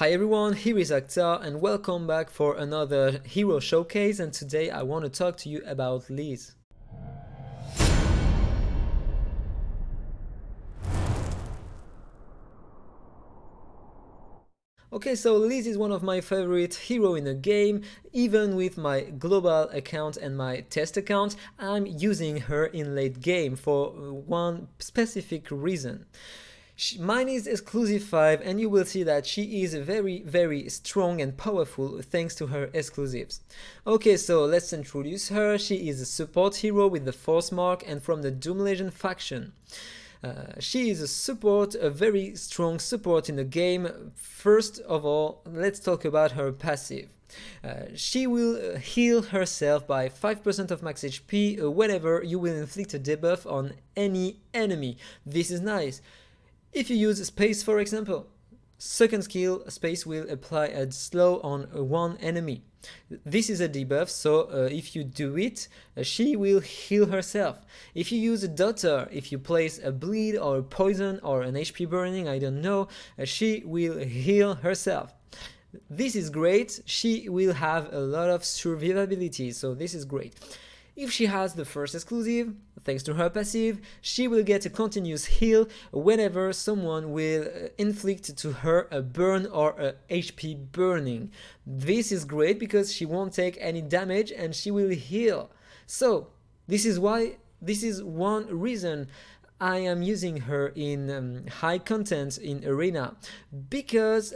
Hi everyone, here is Actor and welcome back for another hero showcase, and today I want to talk to you about Liz. Okay, so Liz is one of my favorite hero in the game. Even with my global account and my test account, I'm using her in late game for one specific reason. Mine is exclusive 5 and you will see that she is very strong and powerful thanks to her exclusives. Okay, so let's introduce her. She is a support hero with the Force mark and from the Doom Legion faction. She is a very strong support in the game. First of all, let's talk about her passive. She will heal herself by 5% of max HP whenever you will inflict a debuff on any enemy. This is nice. If you use space, for example, second skill space will apply a slow on one enemy. This is a debuff, so if you do it, she will heal herself. If you use a daughter, if you place a bleed or a poison or an HP burning, I don't know, she will heal herself. This is great. She will have a lot of survivability, so this is great. If she has the first exclusive, thanks to her passive, she will get a continuous heal whenever someone will inflict to her a burn or a HP burning. This is great because she won't take any damage and she will heal. So this is one reason I am using her in high content in arena, because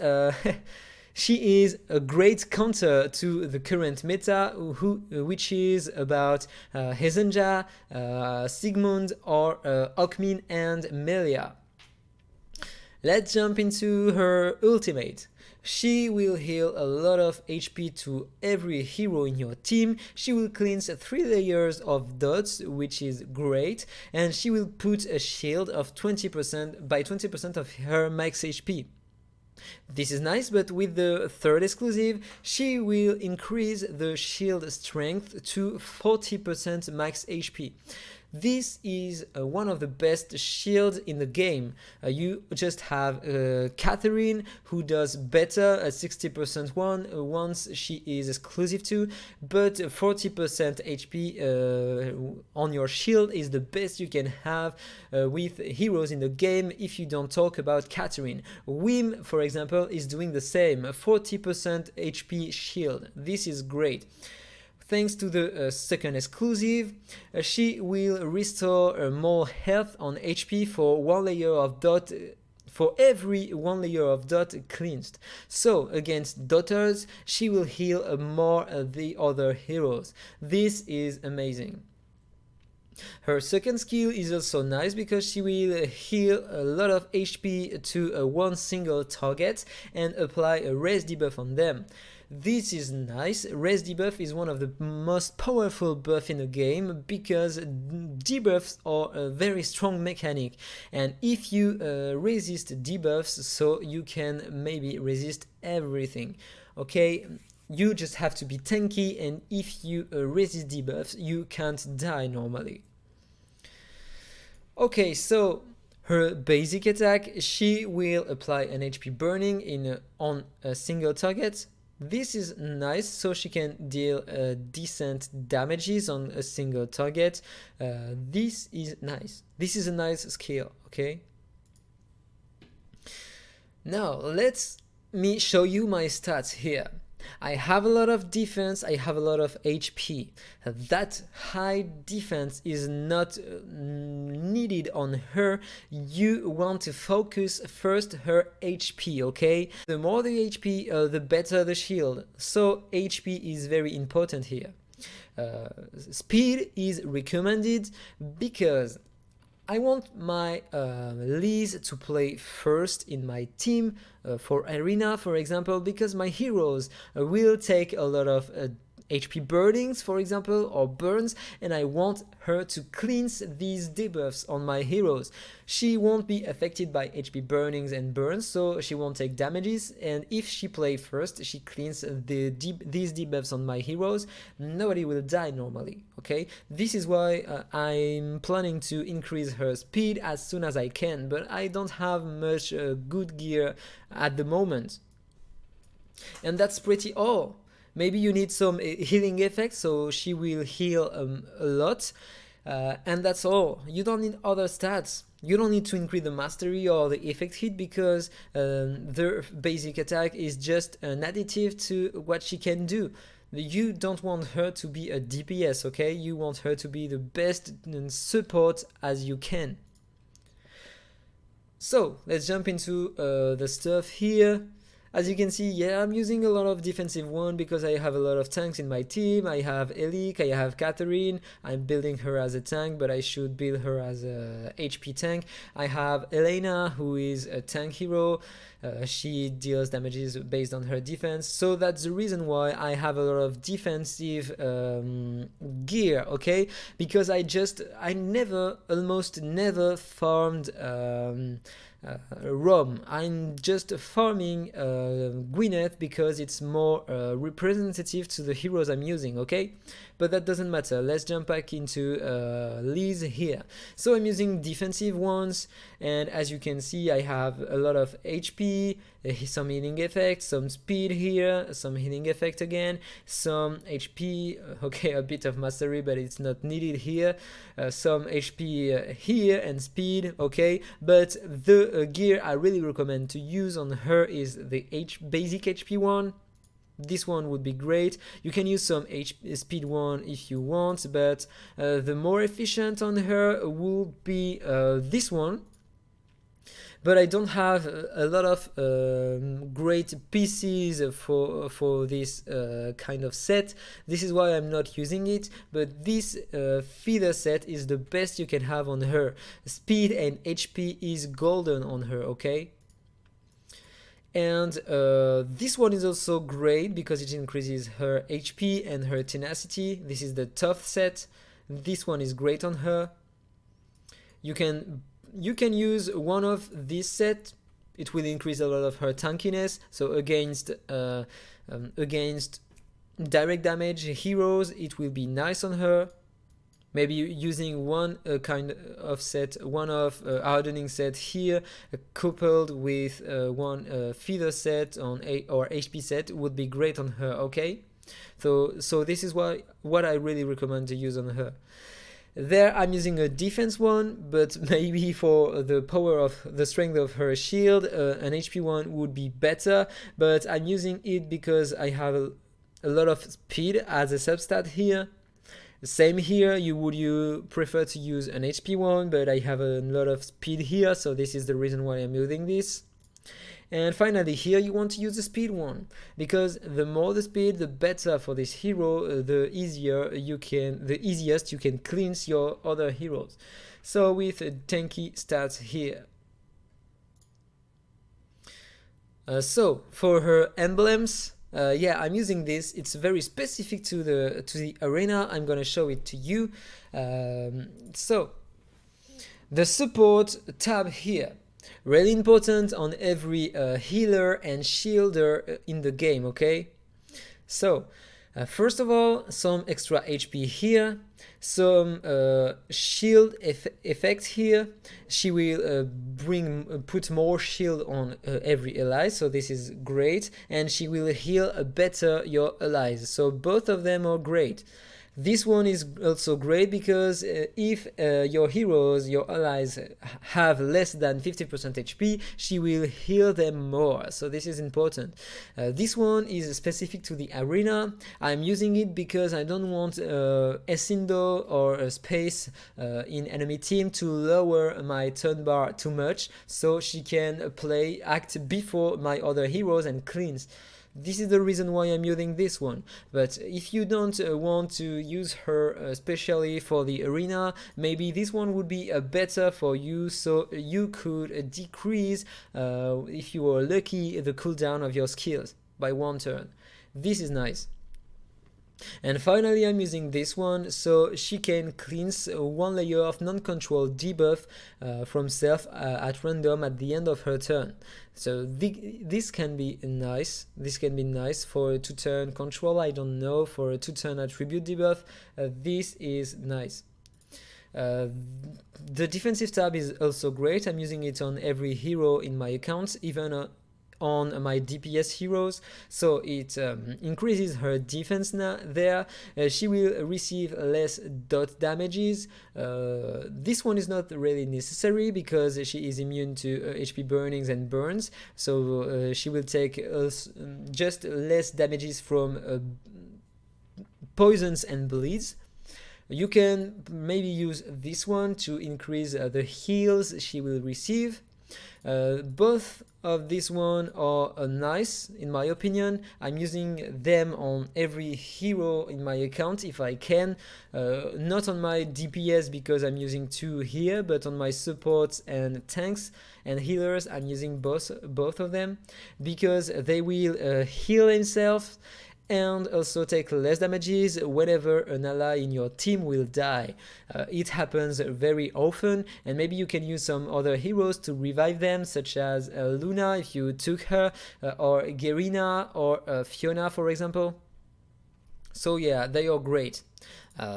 she is a great counter to the current meta, which is about Hezenja, Sigmund, or Okmin and Melia. Let's jump into her ultimate. She will heal a lot of HP to every hero in your team. She will cleanse 3 layers of dots, which is great, and she will put a shield of 20% by 20% of her max HP. This is nice, but with the third exclusive, she will increase the shield strength to 40% max HP. This is one of the best shields in the game. You just have Catherine, who does better at 60% one once she is exclusive to, but 40% HP on your shield is the best you can have with heroes in the game if you don't talk about Catherine. Wim, for example, is doing the same, 40% HP shield. This is great. Thanks to the second exclusive, she will restore more health on HP for one layer of dot. For every one layer of dot cleansed. So against daughters, she will heal more the other heroes. This is amazing. Her second skill is also nice because she will heal a lot of HP to one single target and apply a raise debuff on them. This is nice. Raise debuff is one of the most powerful buffs in the game because debuffs are a very strong mechanic, and if you resist debuffs, so you can maybe resist everything. Okay, you just have to be tanky, and if you resist debuffs, you can't die normally. Okay, so her basic attack, she will apply an HP burning on a single target. This is nice, so she can deal decent damages on a single target. This is nice. This is a nice skill, okay? Now, let me show you my stats here. I have a lot of defense, I have a lot of HP. That high defense is not needed on her. You want to focus first her HP, okay? The more the HP, the better the shield. So HP is very important here. Speed is recommended because I want my Liz to play first in my team for arena, for example, because my heroes will take a lot of HP burnings, for example, or burns, and I want her to cleanse these debuffs on my heroes. She won't be affected by HP burnings and burns, so she won't take damages, and if she plays first, she cleans these debuffs on my heroes, nobody will die normally, okay? This is why I'm planning to increase her speed as soon as I can, but I don't have much good gear at the moment. And that's pretty all. Maybe you need some healing effects, so she will heal a lot. And that's all. You don't need other stats. You don't need to increase the mastery or the effect hit because their basic attack is just an additive to what she can do. You don't want her to be a DPS, okay? You want her to be the best support as you can. So let's jump into the stuff here. As you can see, yeah, I'm using a lot of defensive one because I have a lot of tanks in my team. I have Elik, I have Catherine. I'm building her as a tank, but I should build her as a HP tank. I have Elena, who is a tank hero. She deals damages based on her defense. So that's the reason why I have a lot of defensive gear, okay? Because I almost never farmed ROM. I'm just farming Gwyneth because it's more representative to the heroes I'm using, okay? But that doesn't matter. Let's jump back into Liz here. So I'm using defensive ones, and as you can see, I have a lot of HP, some healing effect, some speed here, some healing effect again, some HP, okay, a bit of mastery, but it's not needed here, some HP here and speed, okay, but the gear I really recommend to use on her is the basic HP one. This one would be great. You can use some speed one if you want, but the more efficient on her will be this one. But I don't have a lot of great pieces for this kind of set. This is why I'm not using it, but this feather set is the best you can have on her. Speed and HP is golden on her, okay? And this one is also great because it increases her HP and her tenacity. This is the tough set. This one is great on her. You can use one of this set. It will increase a lot of her tankiness. So against direct damage heroes, it will be nice on her. Maybe using one kind of set, one of hardening set here, coupled with one feather set or HP set would be great on her, okay? So this is what I really recommend to use on her. There I'm using a defense one, but maybe for the power of the strength of her shield, an HP one would be better, but I'm using it because I have a lot of speed as a substat here. Same here, would you prefer to use an HP one, but I have a lot of speed here, so this is the reason why I'm using this. And finally here you want to use the speed one, because the more the speed, the better for this hero, the easiest you can cleanse your other heroes. So with tanky stats here. So for her emblems, yeah, I'm using this. It's very specific to the arena. I'm gonna show it to you. So the support tab here, really important on every healer and shielder in the game, okay? So first of all, some extra HP here, some shield effect here. She will put more shield on every ally, so this is great, and she will heal better your allies, so both of them are great. This one is also great because if your heroes, your allies have less than 50% HP, she will heal them more, so this is important. This one is specific to the arena. I'm using it because I don't want Esindo or a space in enemy team to lower my turn bar too much, so she can act before my other heroes and cleanse. This is the reason why I'm using this one. But if you don't want to use her especially for the arena, maybe this one would be better for you, so you could decrease, if you are lucky, the cooldown of your skills by 1 turn. This is nice. And finally I'm using this one so she can cleanse 1 layer of non-control debuff from self at random at the end of her turn. So this can be nice. This can be nice for a 2-turn control, I don't know, for a 2-turn attribute debuff. This is nice. The defensive tab is also great. I'm using it on every hero in my account, even on my DPS heroes, so it increases her defense there. She will receive less dot damages. This one is not really necessary because she is immune to HP burnings and burns, so she will take just less damages from poisons and bleeds. You can maybe use this one to increase the heals she will receive. Both of this one are nice in my opinion. I'm using them on every hero in my account if I can. Not on my DPS because I'm using 2 here, but on my supports and tanks and healers I'm using both of them because they will heal themselves and also take less damages whenever an ally in your team will die. It happens very often, and maybe you can use some other heroes to revive them, such as Luna if you took her, or Gerina or Fiona for example. So yeah, they are great.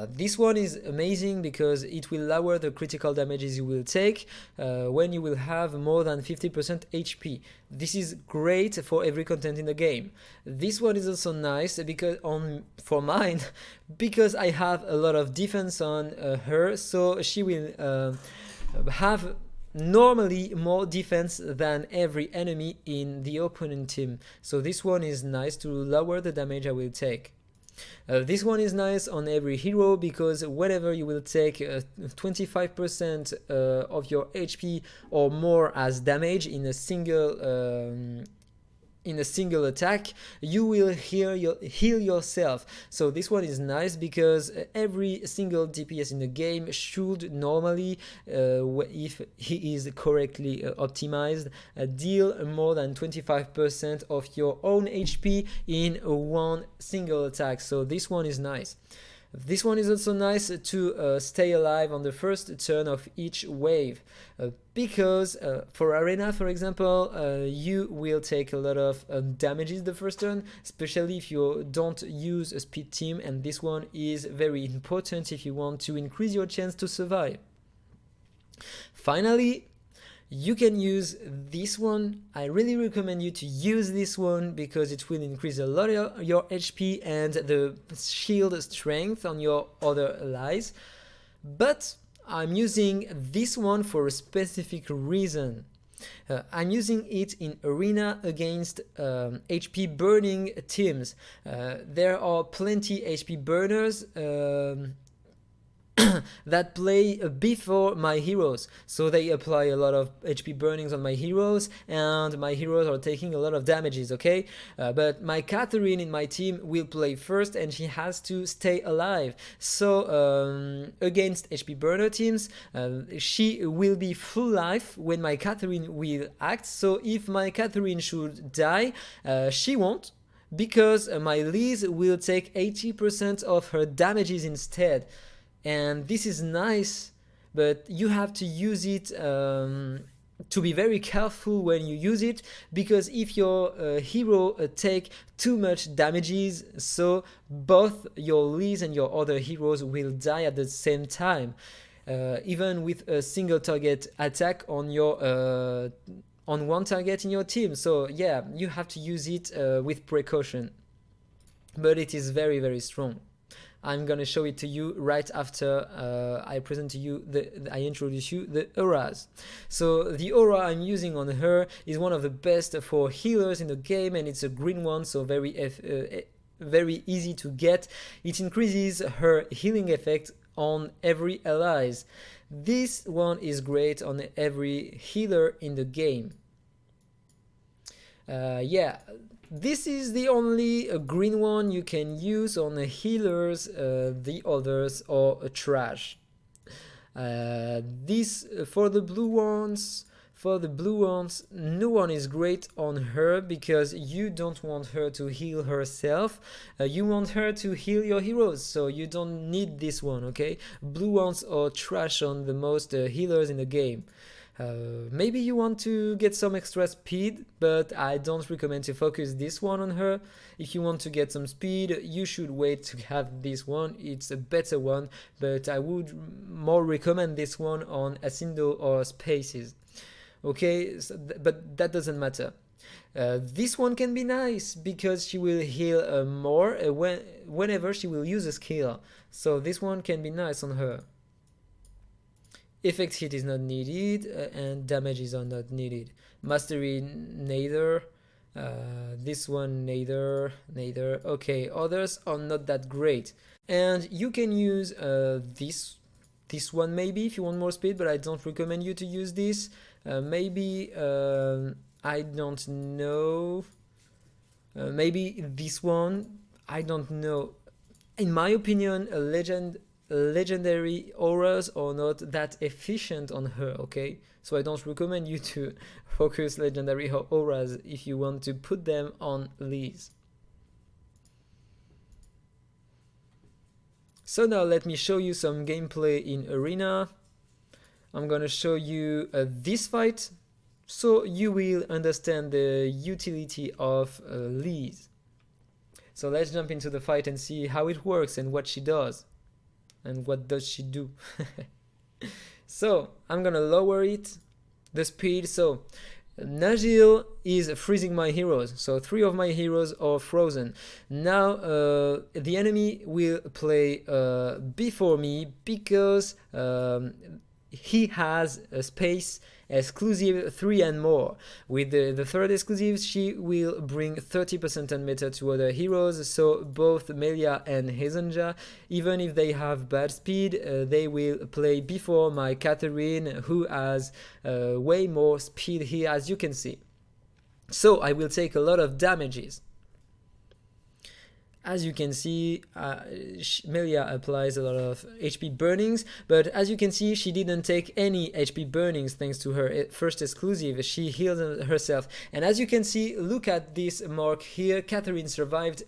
This one is amazing because it will lower the critical damages you will take when you will have more than 50% HP. This is great for every content in the game. This one is also nice because for mine because I have a lot of defense on her, so she will have normally more defense than every enemy in the opponent team. So this one is nice to lower the damage I will take. This one is nice on every hero because whenever you will take 25% of your HP or more as damage in a single attack, you will heal yourself. So this one is nice because every single DPS in the game should normally, if he is correctly optimized, deal more than 25% of your own HP in one single attack. So this one is nice. This one is also nice to stay alive on the first turn of each wave because for Arena, for example, you will take a lot of damages the first turn, especially if you don't use a speed team, and this one is very important if you want to increase your chance to survive. Finally, you can use this one. I really recommend you to use this one because it will increase a lot of your HP and the shield strength on your other allies. But I'm using this one for a specific reason. I'm using it in Arena against HP burning teams. There are plenty HP burners that play before my heroes, so they apply a lot of HP burnings on my heroes and my heroes are taking a lot of damages, okay? But my Catherine in my team will play first and she has to stay alive, so against HP burner teams she will be full life when my Catherine will act. So if my Catherine should die, she won't, because my Liz will take 80% of her damages instead. And this is nice, but you have to use it to be very careful when you use it, because if your hero take too much damages, so both your Liz and your other heroes will die at the same time, even with a single target attack on your on one target in your team. So yeah, you have to use it with precaution, but it is very, very strong. I'm gonna show it to you right after I present to you I introduce you the auras. So the aura I'm using on her is one of the best for healers in the game, and it's a green one, so very easy to get. It increases her healing effect on every allies. This one is great on every healer in the game. Yeah. This is the only green one you can use on the healers, the others are trash. This for the blue ones, no one is great on her because you don't want her to heal herself, you want her to heal your heroes, so you don't need this one, okay? Blue ones are trash on the most healers in the game. Maybe you want to get some extra speed, but I don't recommend to focus this one on her. If you want to get some speed, you should wait to have this one. It's a better one, but I would more recommend this one on Ascindo or Spaces. Okay, so but that doesn't matter. This one can be nice because she will heal more whenever she will use a skill. So this one can be nice on her. Effect hit is not needed and damages are not needed. Mastery neither. This one neither. Okay, others are not that great. And you can use this one maybe if you want more speed, but I don't recommend you to use this. Maybe I don't know. Maybe this one. I don't know. In my opinion, legendary auras are not that efficient on her. Okay, so I don't recommend you to focus legendary auras if you want to put them on Liz. So now let me show you some gameplay in Arena. I'm gonna show you this fight so you will understand the utility of Liz. So let's jump into the fight and see how it works and what she does. And what does she do? So I'm gonna lower it, the speed. So Najil is freezing my heroes, so 3 of my heroes are frozen. Now the enemy will play before me because he has a space exclusive 3 and more. With the third exclusive, she will bring 30% on meta to other heroes, so both Melia and Hezenja, even if they have bad speed, they will play before my Catherine, who has way more speed here, as you can see. So I will take a lot of damages. As you can see, Melia applies a lot of HP burnings, but as you can see, she didn't take any HP burnings thanks to her first exclusive. She healed herself. And as you can see, look at this mark here. Catherine survived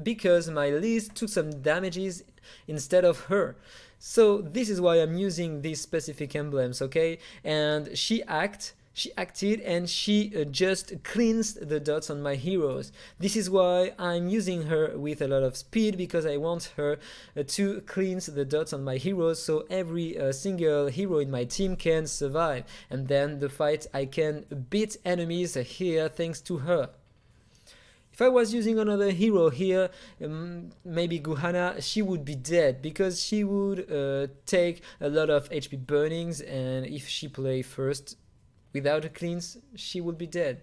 because my Liz took some damages instead of her. So this is why I'm using these specific emblems, okay? And she acted and she just cleansed the dots on my heroes. This is why I'm using her with a lot of speed, because I want her to cleanse the dots on my heroes so every single hero in my team can survive. And then the fight, I can beat enemies here thanks to her. If I was using another hero here, maybe Guhana, she would be dead because she would take a lot of HP burnings, and if she play first without a cleanse, she will be dead.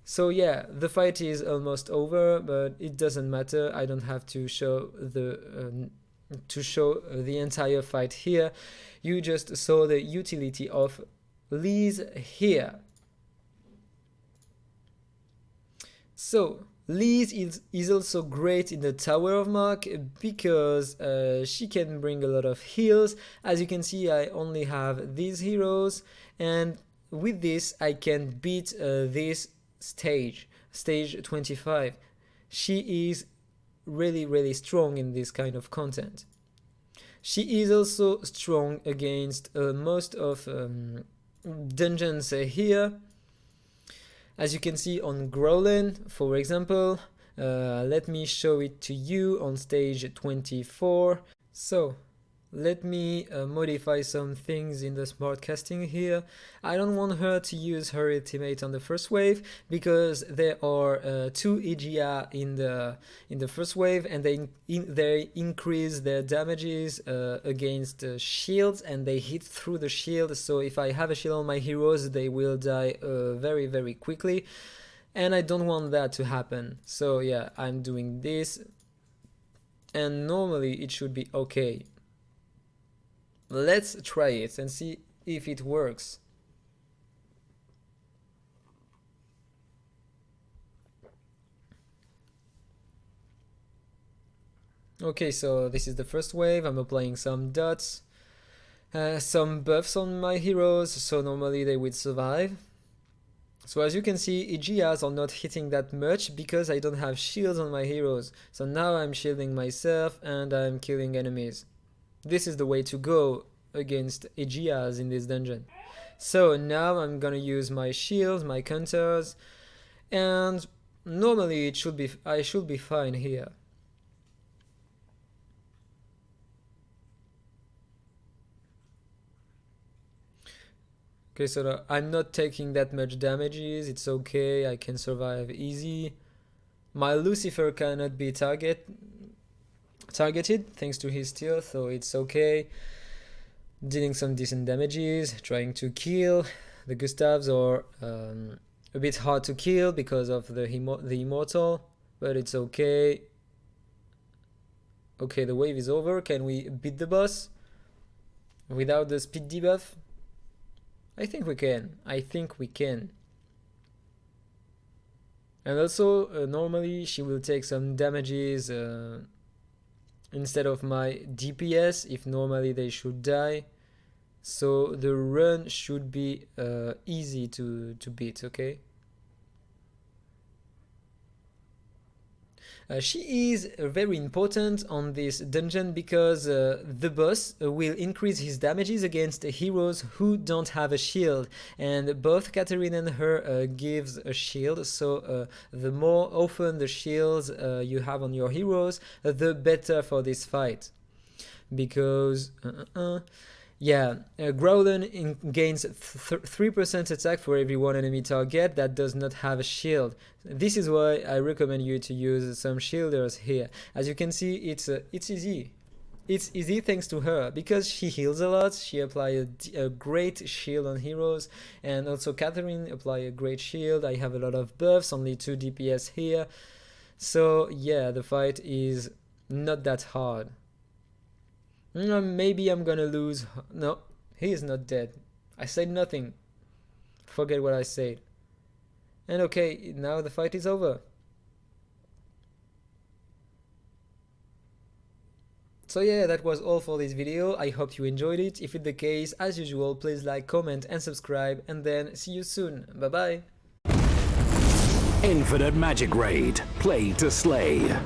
So yeah, the fight is almost over, but it doesn't matter. I don't have to show the entire fight here. You just saw the utility of Liz here. So Liz is also great in the Tower of Mark because she can bring a lot of heals. As you can see, I only have these heroes, and with this I can beat this stage 25. She is really strong in this kind of content. She is also strong against most of dungeons here. As you can see on Growlin, for example, let me show it to you on stage 24. So let me modify some things in the smart casting here. I don't want her to use her ultimate on the first wave because there are 2 Igia in the first wave, and they increase their damages against shields, and they hit through the shield. So if I have a shield on my heroes, they will die very quickly, and I don't want that to happen. So yeah, I'm doing this, and normally it should be okay. Let's try it and see if it works. Okay, so this is the first wave. I'm applying some dots, some buffs on my heroes, so normally they would survive. So as you can see, Igias are not hitting that much because I don't have shields on my heroes. So now I'm shielding myself and I'm killing enemies. This is the way to go against Igias in this dungeon. So now I'm gonna use my shields, my counters, and normally I should be fine here. Okay, so I'm not taking that much damages, it's okay, I can survive easy. My Lucifer cannot be targeted thanks to his stealth, so it's okay. Dealing some decent damages, trying to kill. The Gustavs are a bit hard to kill because of the Immortal, but it's okay. Okay, the wave is over. Can we beat the boss without the speed debuff? I think we can. And also, normally she will take some damages instead of my DPS, if normally they should die. So the run should be easy to beat, okay? She is very important on this dungeon because the boss will increase his damages against heroes who don't have a shield, and both Catherine and her gives a shield, so the more often the shields you have on your heroes, the better for this fight. Because Growlin gains 3% attack for every one enemy target that does not have a shield. This is why I recommend you to use some shielders here. As you can see, it's easy. It's easy thanks to her, because she heals a lot, she applies a great shield on heroes, and also Catherine apply a great shield. I have a lot of buffs, only 2 DPS here. So yeah, the fight is not that hard. Maybe I'm gonna lose. No, he is not dead. I said nothing. Forget what I said. And okay, now the fight is over. So yeah, that was all for this video. I hope you enjoyed it. If it's the case, as usual, please like, comment and subscribe, and then see you soon. Bye bye. Infinite Magicraid. Play to slay.